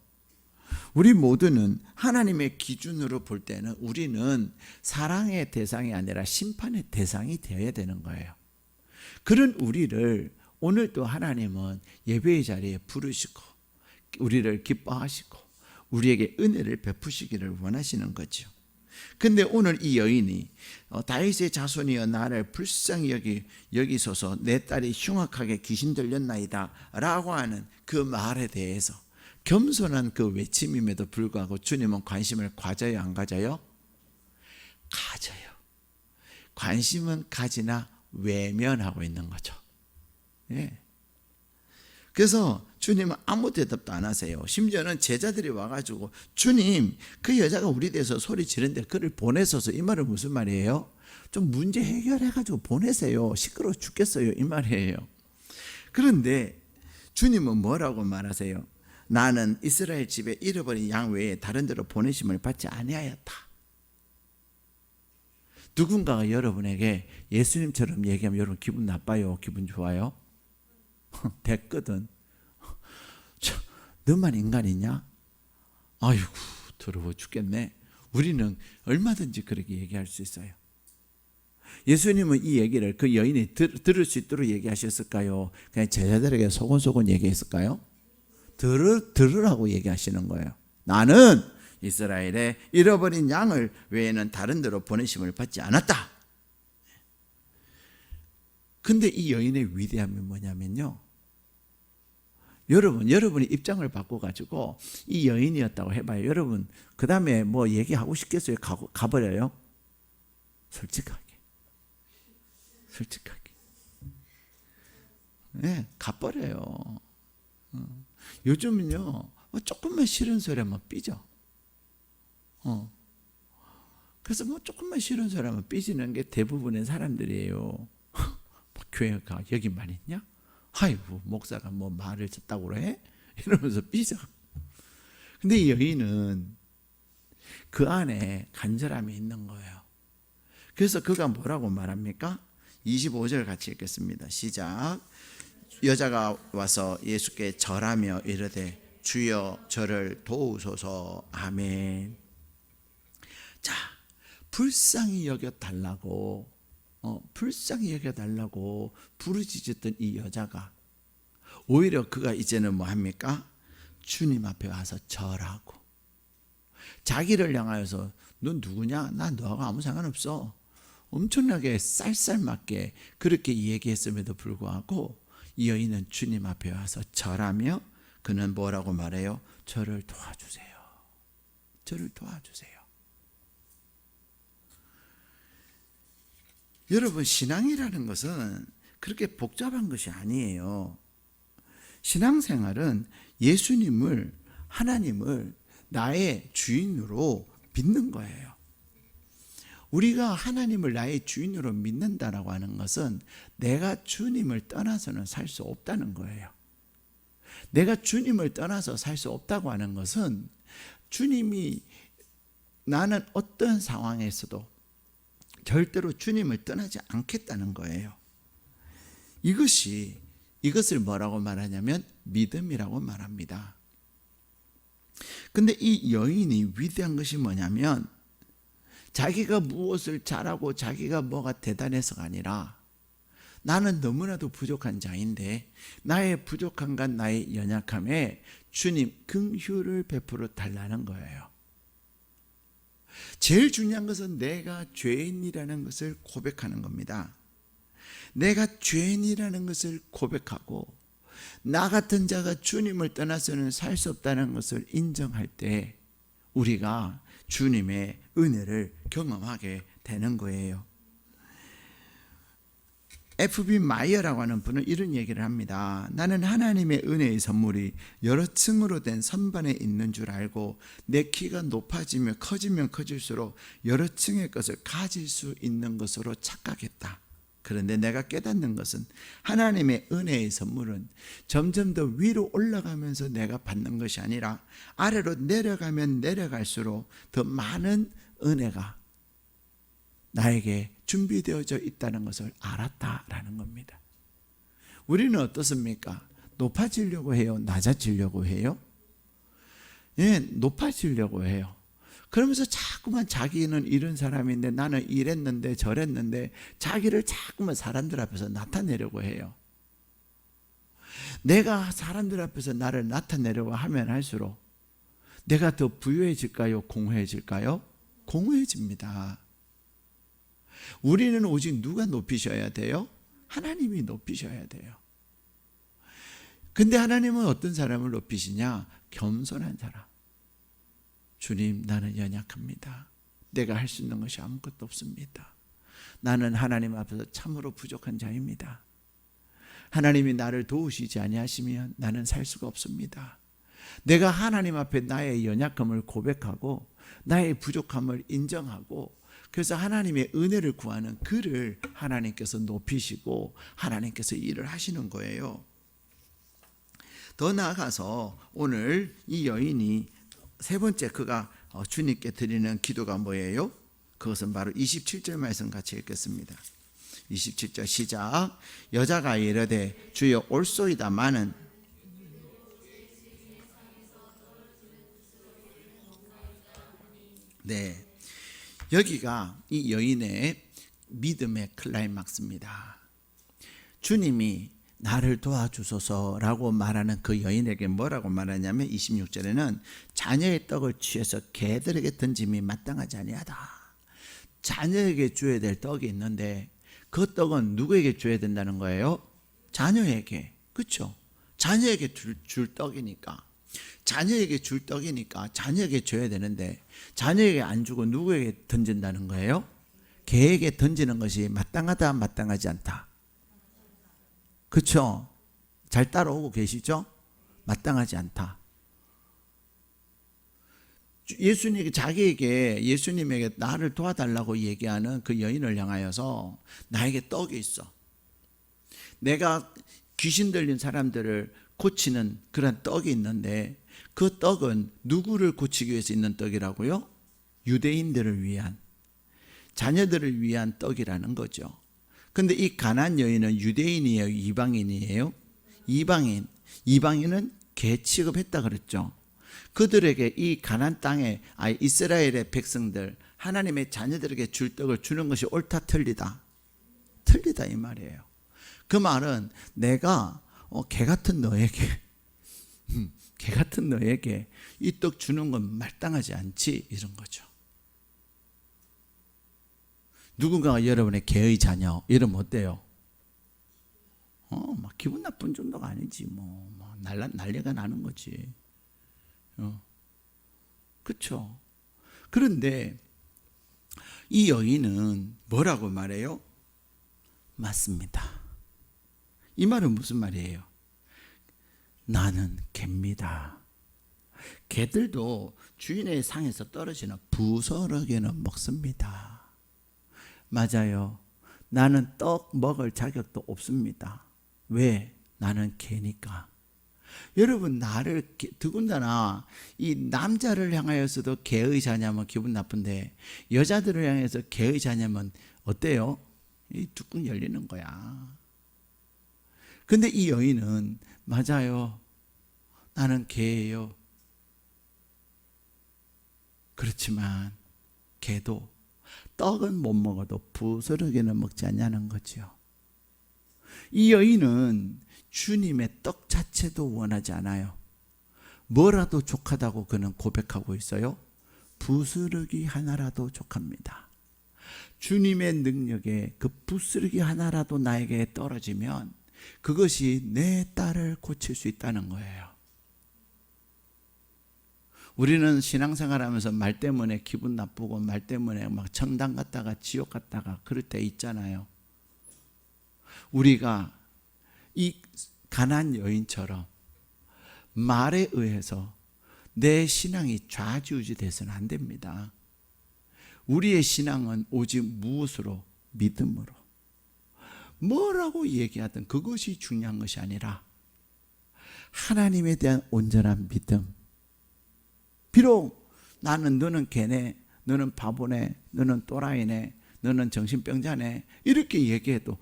우리 모두는 하나님의 기준으로 볼 때는 우리는 사랑의 대상이 아니라 심판의 대상이 되어야 되는 거예요. 그런 우리를 오늘 또 하나님은 예배의 자리에 부르시고 우리를 기뻐하시고 우리에게 은혜를 베푸시기를 원하시는 거죠. 근데 오늘 이 여인이 다윗의 자손이여 나를 불쌍히 여기소서, 내 딸이 흉악하게 귀신 들렸나이다 라고 하는 그 말에 대해서 겸손한 그 외침임에도 불구하고 주님은 관심을 가져요 안 가져요? 가져요. 관심은 가지나 외면하고 있는 거죠. 예. 그래서 주님은 아무 대답도 안 하세요. 심지어는 제자들이 와가지고 주님 그 여자가 우리 대해서 소리 지르는데 그를 보내소서, 이 말은 무슨 말이에요? 좀 문제 해결해가지고 보내세요, 시끄러워 죽겠어요, 이 말이에요. 그런데 주님은 뭐라고 말하세요? 나는 이스라엘 집에 잃어버린 양 외에 다른 데로 보내심을 받지 아니하였다. 누군가가 여러분에게 예수님처럼 얘기하면 여러분 기분 나빠요, 기분 좋아요? 됐거든. 너만 인간이냐? 아이고 더러워 죽겠네. 우리는 얼마든지 그렇게 얘기할 수 있어요. 예수님은 이 얘기를 그 여인이 들을 수 있도록 얘기하셨을까요? 그냥 제자들에게 소곤소곤 얘기했을까요? 들으라고 얘기하시는 거예요. 나는 이스라엘의 잃어버린 양을 외에는 다른 데로 보내심을 받지 않았다. 근데 이 여인의 위대함이 뭐냐면요, 여러분이 입장을 바꿔가지고 이 여인이었다고 해봐요. 여러분 그 다음에 뭐 얘기하고 싶겠어요? 가버려요? 솔직하게 네, 가버려요. 요즘은요 조금만 싫은 소리 하면 삐져. 그래서 뭐 조금만 싫은 소리 하면 삐지는 게 대부분의 사람들이에요. 교회가 여기만 있냐? 아이고 목사가 뭐 말을 듣다고 그래? 이러면서 삐져. 근데 이 여인은 그 안에 간절함이 있는 거예요. 그래서 그가 뭐라고 말합니까? 25절 같이 읽겠습니다. 시작. 여자가 와서 예수께 절하며 이르되 주여 저를 도우소서. 아멘. 자, 불쌍히 여겨달라고 부르짖었던 이 여자가 오히려 그가 이제는 뭐 합니까? 주님 앞에 와서 절하고 자기를 향하여서 넌 누구냐? 난 너하고 아무 상관없어. 엄청나게 쌀쌀맞게 그렇게 얘기했음에도 불구하고 이 여인은 주님 앞에 와서 절하며 그는 뭐라고 말해요? 저를 도와주세요. 저를 도와주세요. 여러분, 신앙이라는 것은 그렇게 복잡한 것이 아니에요. 신앙생활은 예수님을, 하나님을 나의 주인으로 믿는 거예요. 우리가 하나님을 나의 주인으로 믿는다라고 하는 것은 내가 주님을 떠나서는 살 수 없다는 거예요. 내가 주님을 떠나서 살 수 없다고 하는 것은 주님이 나는 어떤 상황에서도 절대로 주님을 떠나지 않겠다는 거예요. 이것을 뭐라고 말하냐면 믿음이라고 말합니다. 근데 이 여인이 위대한 것이 뭐냐면 자기가 무엇을 잘하고 자기가 뭐가 대단해서가 아니라 나는 너무나도 부족한 자인데 나의 부족함과 나의 연약함에 주님 긍휼을 베풀어 달라는 거예요. 제일 중요한 것은 내가 죄인이라는 것을 고백하는 겁니다. 내가 죄인이라는 것을 고백하고 나 같은 자가 주님을 떠나서는 살 수 없다는 것을 인정할 때 우리가 주님의 은혜를 경험하게 되는 거예요. F.B. 마이어라고 하는 분은 이런 얘기를 합니다. 나는 하나님의 은혜의 선물이 여러 층으로 된 선반에 있는 줄 알고 내 키가 높아지며 커지면 커질수록 여러 층의 것을 가질 수 있는 것으로 착각했다. 그런데 내가 깨닫는 것은 하나님의 은혜의 선물은 점점 더 위로 올라가면서 내가 받는 것이 아니라 아래로 내려가면 내려갈수록 더 많은 은혜가 나에게 준비되어져 있다는 것을 알았다라는 겁니다. 우리는 어떻습니까? 높아지려고 해요? 낮아지려고 해요? 예, 높아지려고 해요. 그러면서 자꾸만 자기는 이런 사람인데 나는 이랬는데 저랬는데 자기를 자꾸만 사람들 앞에서 나타내려고 해요. 내가 사람들 앞에서 나를 나타내려고 하면 할수록 내가 더 부유해질까요? 공허해질까요? 공허해집니다. 우리는 오직 누가 높이셔야 돼요? 하나님이 높이셔야 돼요. 근데 하나님은 어떤 사람을 높이시냐? 겸손한 사람. 주님, 나는 연약합니다. 내가 할 수 있는 것이 아무것도 없습니다. 나는 하나님 앞에서 참으로 부족한 자입니다. 하나님이 나를 도우시지 아니하시면 나는 살 수가 없습니다. 내가 하나님 앞에 나의 연약함을 고백하고 나의 부족함을 인정하고 그래서 하나님의 은혜를 구하는 그를 하나님께서 높이시고 하나님께서 일을 하시는 거예요. 더 나아가서 오늘 이 여인이 세 번째 그가 주님께 드리는 기도가 뭐예요? 그것은 바로 27절 말씀 같이 읽겠습니다. 27절 시작. 여자가 이르되 주여 올소이다마는 네, 여기가 이 여인의 믿음의 클라이막스입니다. 주님이 나를 도와주소서라고 말하는 그 여인에게 뭐라고 말하냐면 26절에는 자녀의 떡을 취해서 개들에게 던짐이 마땅하지 아니하다. 자녀에게 줘야 될 떡이 있는데 그 떡은 누구에게 줘야 된다는 거예요? 자녀에게. 그렇죠? 자녀에게 줄 떡이니까. 자녀에게 줄 떡이니까 자녀에게 줘야 되는데 자녀에게 안 주고 누구에게 던진다는 거예요? 개에게 던지는 것이 마땅하다, 마땅하지 않다. 그렇죠? 잘 따라오고 계시죠? 마땅하지 않다. 예수님에게 나를 도와달라고 얘기하는 그 여인을 향하여서 나에게 떡이 있어. 내가 귀신 들린 사람들을 고치는 그런 떡이 있는데 그 떡은 누구를 고치기 위해서 있는 떡이라고요? 유대인들을 위한, 자녀들을 위한 떡이라는 거죠. 근데 이 가나안 여인은 유대인이에요? 이방인이에요? 이방인. 이방인은 개 취급했다 그랬죠. 그들에게 이 가나안 땅에 이스라엘의 백성들, 하나님의 자녀들에게 줄 떡을 주는 것이 옳다 틀리다? 틀리다 이 말이에요. 그 말은 내가 개 같은 너에게 이 떡 주는 건 마땅하지 않지 이런 거죠. 누군가가 여러분의 개의 자녀 이러면 어때요? 막 기분 나쁜 정도가 아니지 뭐 난리가 나는 거지. 그렇죠? 그런데 이 여인은 뭐라고 말해요? 맞습니다. 이 말은 무슨 말이에요? 나는 개입니다. 개들도 주인의 상에서 떨어지는 부스러기는 먹습니다. 맞아요. 나는 떡 먹을 자격도 없습니다. 왜? 나는 개니까. 여러분, 나를 더군다나 이 남자를 향하여서도 개의 자녀면 기분 나쁜데 여자들을 향해서 개의 자녀면 어때요? 이 뚜껑 열리는 거야. 근데 이 여인은 맞아요. 나는 개예요. 그렇지만 개도 떡은 못 먹어도 부스러기는 먹지 않냐는 거죠. 이 여인은 주님의 떡 자체도 원하지 않아요. 뭐라도 족하다고 그는 고백하고 있어요. 부스러기 하나라도 족합니다. 주님의 능력에 그 부스러기 하나라도 나에게 떨어지면 그것이 내 딸을 고칠 수 있다는 거예요. 우리는 신앙생활하면서 말 때문에 기분 나쁘고 말 때문에 막 천당 갔다가 지옥 갔다가 그럴 때 있잖아요. 우리가 이 가난안 여인처럼 말에 의해서 내 신앙이 좌지우지 돼서는 안 됩니다. 우리의 신앙은 오직 무엇으로? 믿음으로. 뭐라고 얘기하든 그것이 중요한 것이 아니라 하나님에 대한 온전한 믿음. 비록 나는 너는 개네, 너는 바보네, 너는 또라이네, 너는 정신병자네 이렇게 얘기해도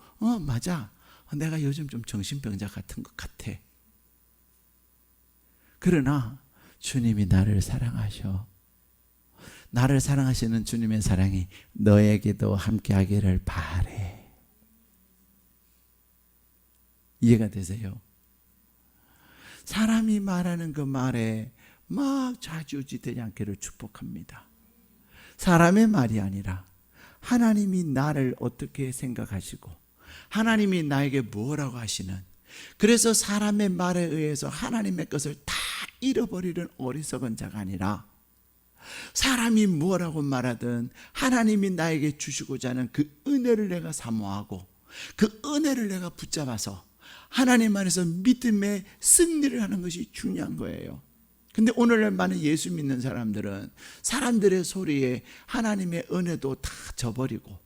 맞아. 내가 요즘 좀 정신병자 같은 것 같아. 그러나 주님이 나를 사랑하셔. 나를 사랑하시는 주님의 사랑이 너에게도 함께하기를 바래. 이해가 되세요? 사람이 말하는 그 말에 막 좌지우지 되지 않기를 축복합니다. 사람의 말이 아니라 하나님이 나를 어떻게 생각하시고 하나님이 나에게 뭐라고 하시는, 그래서 사람의 말에 의해서 하나님의 것을 다 잃어버리는 어리석은 자가 아니라 사람이 뭐라고 말하든 하나님이 나에게 주시고자 하는 그 은혜를 내가 사모하고 그 은혜를 내가 붙잡아서 하나님 안에서 믿음의 승리를 하는 것이 중요한 거예요. 근데 오늘날 많은 예수 믿는 사람들은 사람들의 소리에 하나님의 은혜도 다 저버리고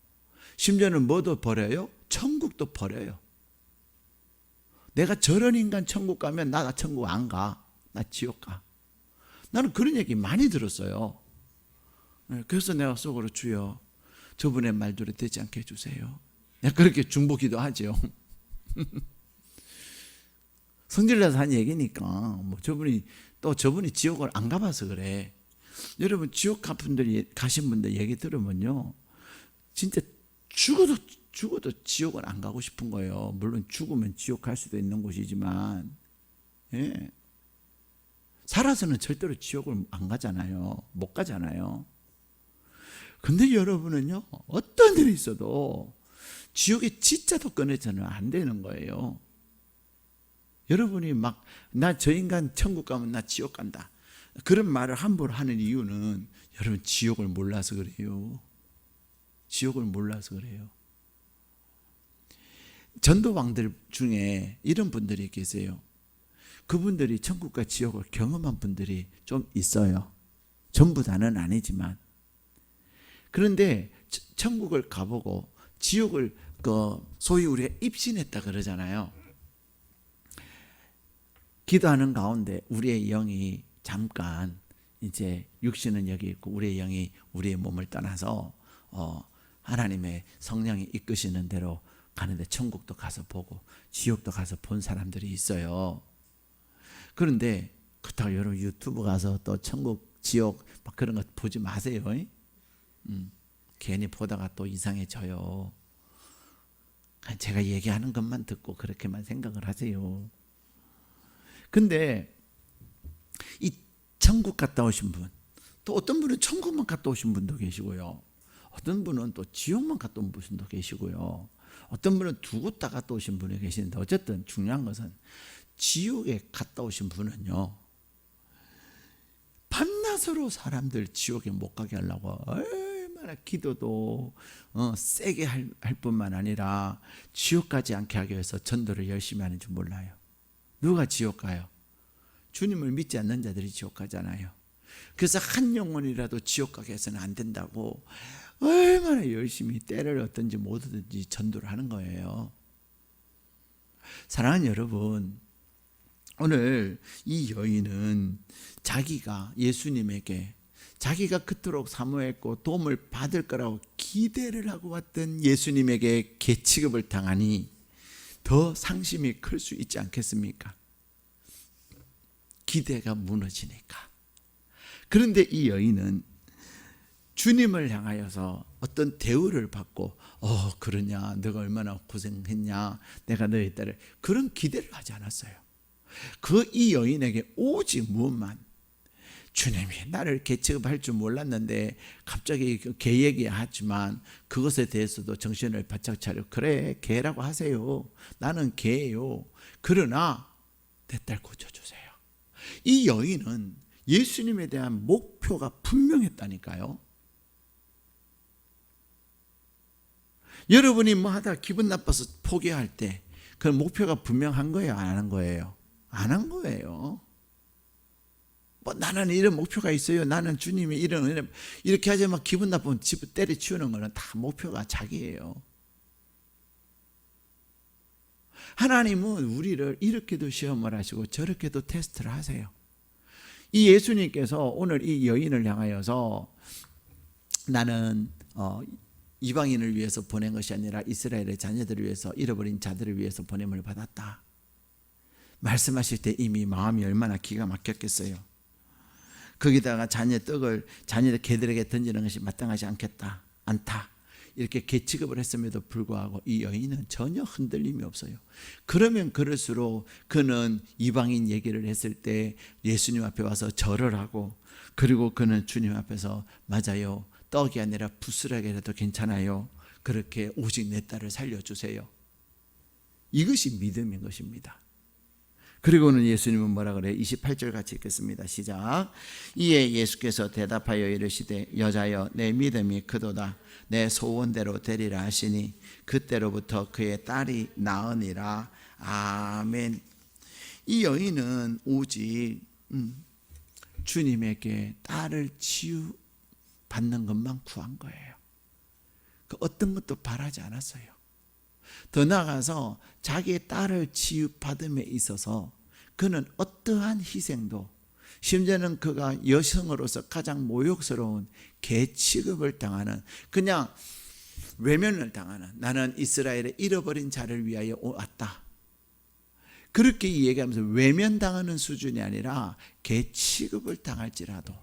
심지어는 뭐도 버려요? 천국도 버려요. 내가 저런 인간 천국 가면 나 천국 안 가. 나 지옥 가. 나는 그런 얘기 많이 들었어요. 그래서 내가 속으로 주여 저분의 말대로 되지 않게 해주세요. 내가 그렇게 중보기도 하죠. 성질내서 한 얘기니까 뭐 저분이 지옥을 안 가봐서 그래. 여러분 지옥 가신 분들 얘기 들으면요 진짜 죽어도 지옥을 안 가고 싶은 거예요. 물론 죽으면 지옥 갈 수도 있는 곳이지만 살아서는 절대로 지옥을 안 가잖아요. 못 가잖아요. 근데 여러분은요 어떤 일이 있어도 지옥의 지자도 꺼내서는 안 되는 거예요. 여러분이 막 나 저 인간 천국 가면 나 지옥 간다 그런 말을 함부로 하는 이유는 여러분 지옥을 몰라서 그래요. 지옥을 몰라서 그래요. 전도왕들 중에 이런 분들이 계세요. 그분들이 천국과 지옥을 경험한 분들이 좀 있어요. 전부 다는 아니지만. 그런데 천국을 가보고 지옥을 소위 우리가 입신했다 그러잖아요. 기도하는 가운데 우리의 영이 잠깐 이제 육신은 여기 있고 우리의 영이 우리의 몸을 떠나서 하나님의 성령이 이끄시는 대로 가는데 천국도 가서 보고 지옥도 가서 본 사람들이 있어요. 그런데 그렇다고 여러분 유튜브 가서 또 천국 지옥 막 그런 거 보지 마세요. 괜히 보다가 또 이상해져요. 제가 얘기하는 것만 듣고 그렇게만 생각을 하세요. 근데 이 천국 갔다 오신 분, 또 어떤 분은 천국만 갔다 오신 분도 계시고요. 어떤 분은 또 지옥만 갔다 온 분도 계시고요. 어떤 분은 두 곳 다 갔다 오신 분이 계시는데, 어쨌든 중요한 것은 지옥에 갔다 오신 분은요, 밤낮으로 사람들 지옥에 못 가게 하려고 얼마나 기도도 세게 할 뿐만 아니라 지옥 가지 않게 하기 위해서 전도를 열심히 하는 줄 몰라요. 누가 지옥 가요? 주님을 믿지 않는 자들이 지옥 가잖아요. 그래서 한 영혼이라도 지옥 가게 해서는 안 된다고 얼마나 열심히 때를 얻든지 못 얻든지 전도를 하는 거예요. 사랑하는 여러분, 오늘 이 여인은 자기가 예수님에게 자기가 그토록 사모했고 도움을 받을 거라고 기대를 하고 왔던 예수님에게 개취급을 당하니 더 상심이 클 수 있지 않겠습니까? 기대가 무너지니까. 그런데 이 여인은 주님을 향하여서 어떤 대우를 받고 그러냐, 너가 얼마나 고생했냐, 내가 너의 딸을, 그런 기대를 하지 않았어요. 이 여인에게 오직 무엇만, 주님이 나를 개취급할 줄 몰랐는데 갑자기 개 얘기하지만 그것에 대해서도 정신을 바짝 차려, 그래 개라고 하세요, 나는 개예요, 그러나 내 딸 고쳐주세요. 이 여인은 예수님에 대한 목표가 분명했다니까요. 여러분이 뭐 하다가 기분 나빠서 포기할 때 그 목표가 분명한 거예요, 안 한 거예요? 안 한 거예요. 뭐 나는 이런 목표가 있어요, 나는 주님이 이렇게 하지 막 기분 나쁘면 집 때려치우는 거는 다 목표가 자기예요. 하나님은 우리를 이렇게도 시험을 하시고 저렇게도 테스트를 하세요. 이 예수님께서 오늘 이 여인을 향하여서 나는 이방인을 위해서 보낸 것이 아니라 이스라엘의 자녀들을 위해서, 잃어버린 자들을 위해서 보냄을 받았다 말씀하실 때 이미 마음이 얼마나 기가 막혔겠어요. 거기다가 자녀들 개들에게 던지는 것이 마땅하지 않다 이렇게 개취급을 했음에도 불구하고 이 여인은 전혀 흔들림이 없어요. 그러면 그럴수록 그는 이방인 얘기를 했을 때 예수님 앞에 와서 절을 하고, 그리고 그는 주님 앞에서 맞아요, 떡이 아니라 부스락이라도 괜찮아요, 그렇게 오직 내 딸을 살려주세요. 이것이 믿음인 것입니다. 그리고는 예수님은 뭐라 그래요? 28절 같이 읽겠습니다. 시작. 이에 예수께서 대답하여 이르시되 여자여, 내 믿음이 크도다, 내 소원대로 되리라 하시니 그때로부터 그의 딸이 나으니라. 아멘. 이 여인은 오직 주님에게 딸을 치유받는 것만 구한 거예요. 그 어떤 것도 바라지 않았어요. 더 나아가서 자기의 딸을 치유받음에 있어서 그는 어떠한 희생도, 심지어는 그가 여성으로서 가장 모욕스러운 개 취급을 당하는, 그냥 외면을 당하는, 나는 이스라엘의 잃어버린 자를 위하여 왔다, 그렇게 얘기하면서 외면당하는 수준이 아니라 개 취급을 당할지라도,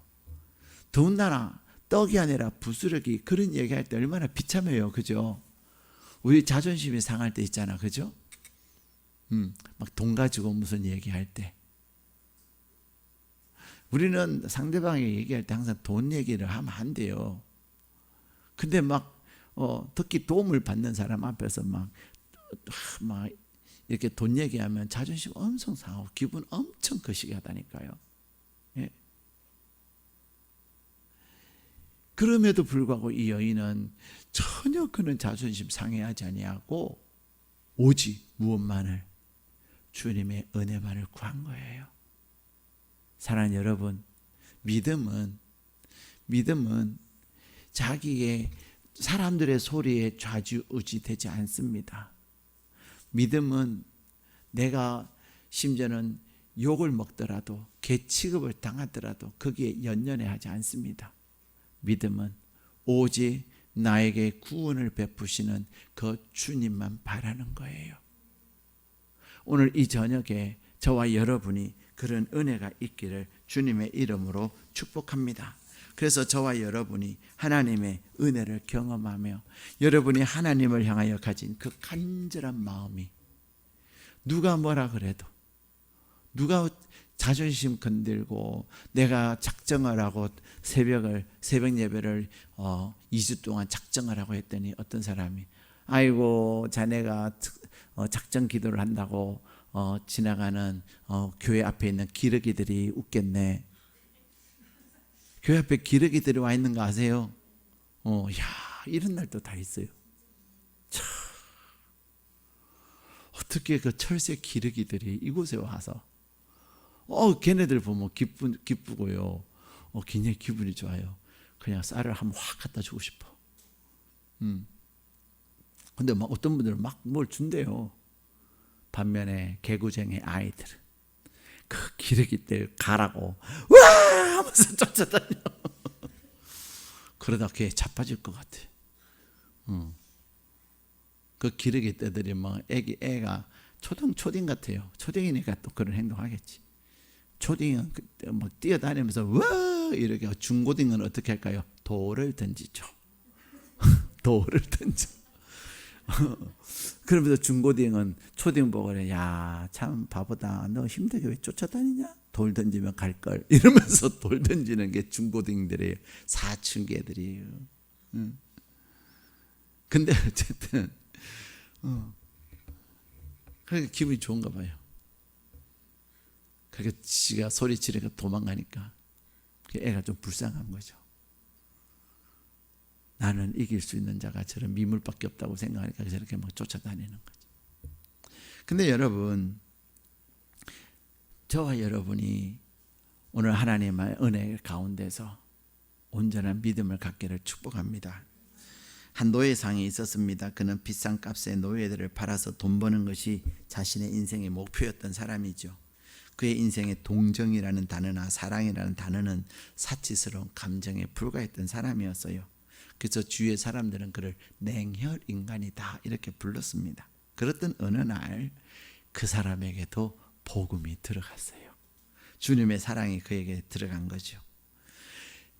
더군다나 떡이 아니라 부스러기, 그런 얘기할 때 얼마나 비참해요, 그죠? 우리 자존심이 상할 때 있잖아, 그죠? 막 돈 가지고 무슨 얘기할 때, 우리는 상대방이 얘기할 때 항상 돈 얘기를 하면 안 돼요. 근데 막 특히 도움을 받는 사람 앞에서 막 이렇게 돈 얘기하면 자존심 엄청 상하고 기분 엄청 거시기 하다니까요. 예. 그럼에도 불구하고 이 여인은 전혀 그는 자존심 상해하지 아니하고 오직 무엇만을, 주님의 은혜만을 구한 거예요. 사랑하는 여러분, 믿음은 자기의 사람들의 소리에 좌지우지되지 않습니다. 믿음은 내가 심지어는 욕을 먹더라도, 개 취급을 당하더라도 거기에 연연해하지 않습니다. 믿음은 오직 나에게 구원을 베푸시는 그 주님만 바라는 거예요. 오늘 이 저녁에 저와 여러분이 그런 은혜가 있기를 주님의 이름으로 축복합니다. 그래서 저와 여러분이 하나님의 은혜를 경험하며 여러분이 하나님을 향하여 가진 그 간절한 마음이, 누가 뭐라 그래도, 누가 자존심 건들고 내가 작정을 하고 새벽 예배를 2주 동안 작정을 하고 했더니 어떤 사람이 아이고 자네가 작정 기도를 한다고 지나가는 교회 앞에 있는 기러기들이 웃겠네. 교회 앞에 기러기들이 와 있는 거 아세요? 야, 이런 날도 다 있어요. 참, 어떻게 그 철새 기러기들이 이곳에 와서 걔네들 보면 기쁘고요. 굉장히 기분이 좋아요. 그냥 쌀을 한번 확 갖다 주고 싶어. 근데 막 어떤 분들은 막 뭘 준대요. 반면에 개구쟁이 아이들은 그 기러기들 가라고 와 하면서 쫓아다녀. 그러다 걔 자빠질 것 같아. 그 기러기 떼들이 막 애가 초딩 같아요. 초딩이니까 또 그런 행동하겠지. 초딩은 그때 막 뛰어다니면서 와 이렇게. 중고딩은 어떻게 할까요? 돌을 던지죠. 돌을 던져. 그러면서 중고딩은 초딩 보고 그래. 야, 참 바보다. 너 힘들게 왜 쫓아다니냐? 돌 던지면 갈걸. 이러면서 돌 던지는 게 중고딩들이에요. 사춘기들이에요. 근데 어쨌든 그러니까 기분이 좋은가 봐요. 그러니까 지가 소리치니까 도망가니까 애가 좀 불쌍한 거죠. 나는 이길 수 있는 자가 저런 미물밖에 없다고 생각하니까 저렇게 막 쫓아다니는 거죠. 근데 여러분, 저와 여러분이 오늘 하나님의 은혜 가운데서 온전한 믿음을 갖기를 축복합니다. 한 노예상이 있었습니다. 그는 비싼 값에 노예들을 팔아서 돈 버는 것이 자신의 인생의 목표였던 사람이죠. 그의 인생에 동정이라는 단어나 사랑이라는 단어는 사치스러운 감정에 불과했던 사람이었어요. 그래서 주위의 사람들은 그를 냉혈 인간이다 이렇게 불렀습니다. 그랬던 어느 날 그 사람에게도 복음이 들어갔어요. 주님의 사랑이 그에게 들어간 거죠.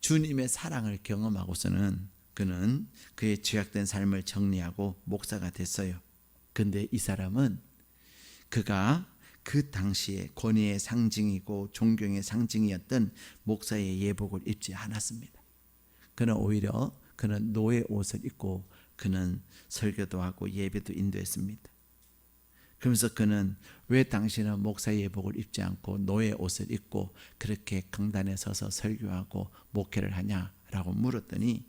주님의 사랑을 경험하고서는 그는 그의 죄악된 삶을 정리하고 목사가 됐어요. 근데 이 사람은 그가 그 당시에 권위의 상징이고 존경의 상징이었던 목사의 예복을 입지 않았습니다. 그는 오히려 그는 노예 옷을 입고 그는 설교도 하고 예배도 인도했습니다. 그러면서 그는 왜 당신은 목사 예복을 입지 않고 노예 옷을 입고 그렇게 강단에 서서 설교하고 목회를 하냐라고 물었더니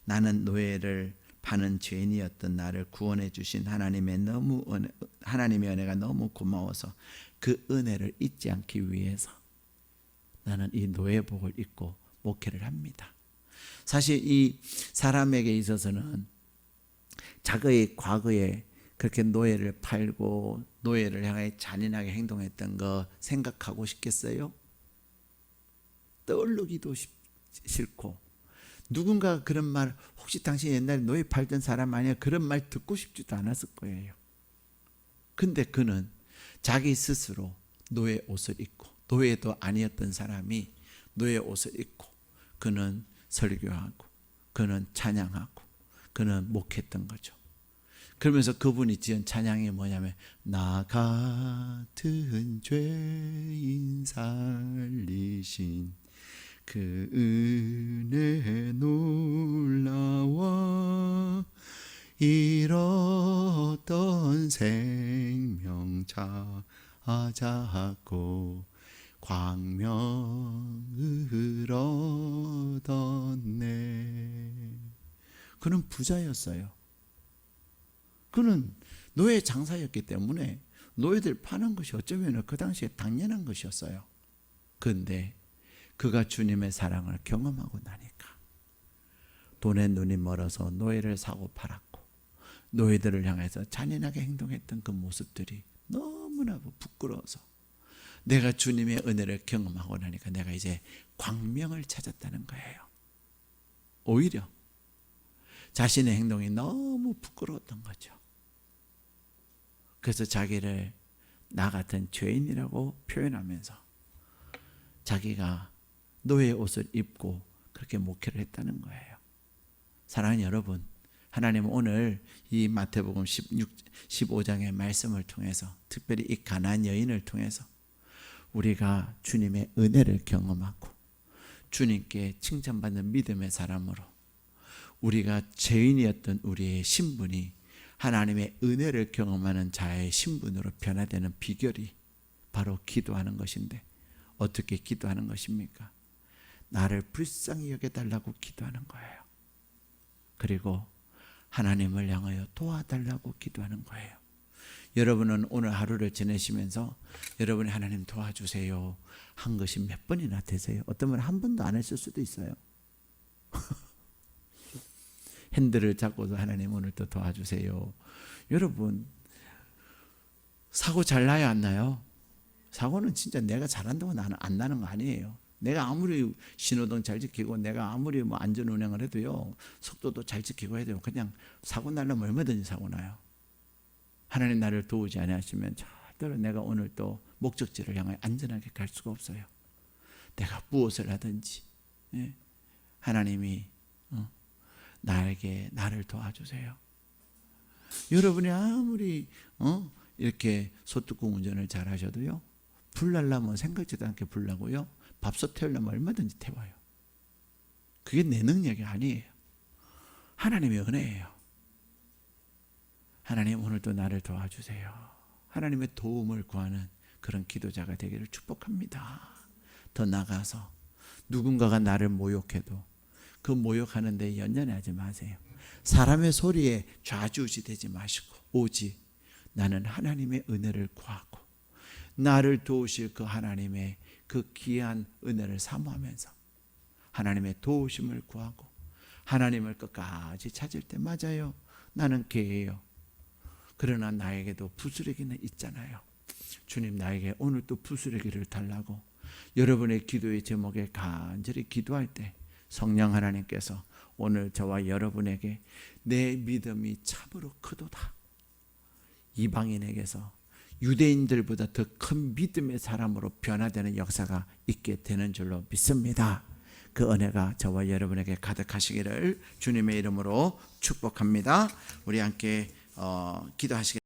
나는 노예를 파는 죄인이었던 나를 구원해 주신 하나님의 은혜가 너무 고마워서 그 은혜를 잊지 않기 위해서 나는 이 노예복을 입고 목회를 합니다. 사실 이 사람에게 있어서는 자기의 과거에 그렇게 노예를 팔고 노예를 향해 잔인하게 행동했던 거 생각하고 싶겠어요? 떠올리기도 싫고 누군가 그런 말 혹시 당신 옛날에 노예 팔던 사람 아니야? 그런 말 듣고 싶지도 않았을 거예요. 근데 그는 자기 스스로 노예 옷을 입고 노예도 아니었던 사람이 노예 옷을 입고 그는 설교하고 그는 찬양하고 그는 목했던 거죠. 그러면서 그분이 지은 찬양이 뭐냐면 나 같은 죄인 살리신 그 은혜 놀라워 잃었던 생명 찾아고 광명을 얻었네. 그는 부자였어요. 그는 노예 장사였기 때문에 노예들 파는 것이 어쩌면 그 당시에 당연한 것이었어요. 그런데 그가 주님의 사랑을 경험하고 나니까 돈에 눈이 멀어서 노예를 사고 팔았고 노예들을 향해서 잔인하게 행동했던 그 모습들이 너무나 부끄러워서 내가 주님의 은혜를 경험하고 나니까 내가 이제 광명을 찾았다는 거예요. 오히려 자신의 행동이 너무 부끄러웠던 거죠. 그래서 자기를 나 같은 죄인이라고 표현하면서 자기가 노예 옷을 입고 그렇게 목회를 했다는 거예요. 사랑하는 여러분, 하나님은 오늘 이 마태복음 15장의 말씀을 통해서 특별히 이 가나안 여인을 통해서 우리가 주님의 은혜를 경험하고 주님께 칭찬받는 믿음의 사람으로 우리가 죄인이었던 우리의 신분이 하나님의 은혜를 경험하는 자의 신분으로 변화되는 비결이 바로 기도하는 것인데, 어떻게 기도하는 것입니까? 나를 불쌍히 여겨달라고 기도하는 거예요. 그리고 하나님을 향하여 도와달라고 기도하는 거예요. 여러분은 오늘 하루를 지내시면서 여러분이 하나님 도와주세요 한 것이 몇 번이나 되세요? 어떤 분은 한 번도 안 했을 수도 있어요. 핸들을 잡고도 하나님 오늘 또 도와주세요. 여러분, 사고 잘 나요, 안 나요? 사고는 진짜 내가 잘한다고 나는 안 나는 거 아니에요. 내가 아무리 신호등 잘 지키고 내가 아무리 뭐 안전 운행을 해도요, 속도도 잘 지키고 해도 그냥 사고 나려면 얼마든지 사고 나요. 하나님 나를 도우지 않으시면 절대로 내가 오늘 또 목적지를 향해 안전하게 갈 수가 없어요. 내가 무엇을 하든지 하나님이 나를 도와주세요. 여러분이 아무리 이렇게 소뚜껑 운전을 잘 하셔도요, 불 날라면 생각지도 않게 불 나고요, 밥솥 태우려면 얼마든지 태워요. 그게 내 능력이 아니에요. 하나님의 은혜예요. 하나님 오늘도 나를 도와주세요. 하나님의 도움을 구하는 그런 기도자가 되기를 축복합니다. 더 나아가서 누군가가 나를 모욕해도 그 모욕하는 데 연연하지 마세요. 사람의 소리에 좌지우지 되지 마시고 오직 나는 하나님의 은혜를 구하고 나를 도우실 그 하나님의 그 귀한 은혜를 사모하면서 하나님의 도우심을 구하고 하나님을 끝까지 찾을 때, 맞아요, 나는 개예요. 그러나 나에게도 부스러기는 있잖아요. 주님, 나에게 오늘 또 부스러기를 달라고 여러분의 기도의 제목에 간절히 기도할 때 성령 하나님께서 오늘 저와 여러분에게 내 믿음이 참으로 크도다, 이방인에게서 유대인들보다 더 큰 믿음의 사람으로 변화되는 역사가 있게 되는 줄로 믿습니다. 그 은혜가 저와 여러분에게 가득하시기를 주님의 이름으로 축복합니다. 우리 함께 기도하시겠습니다.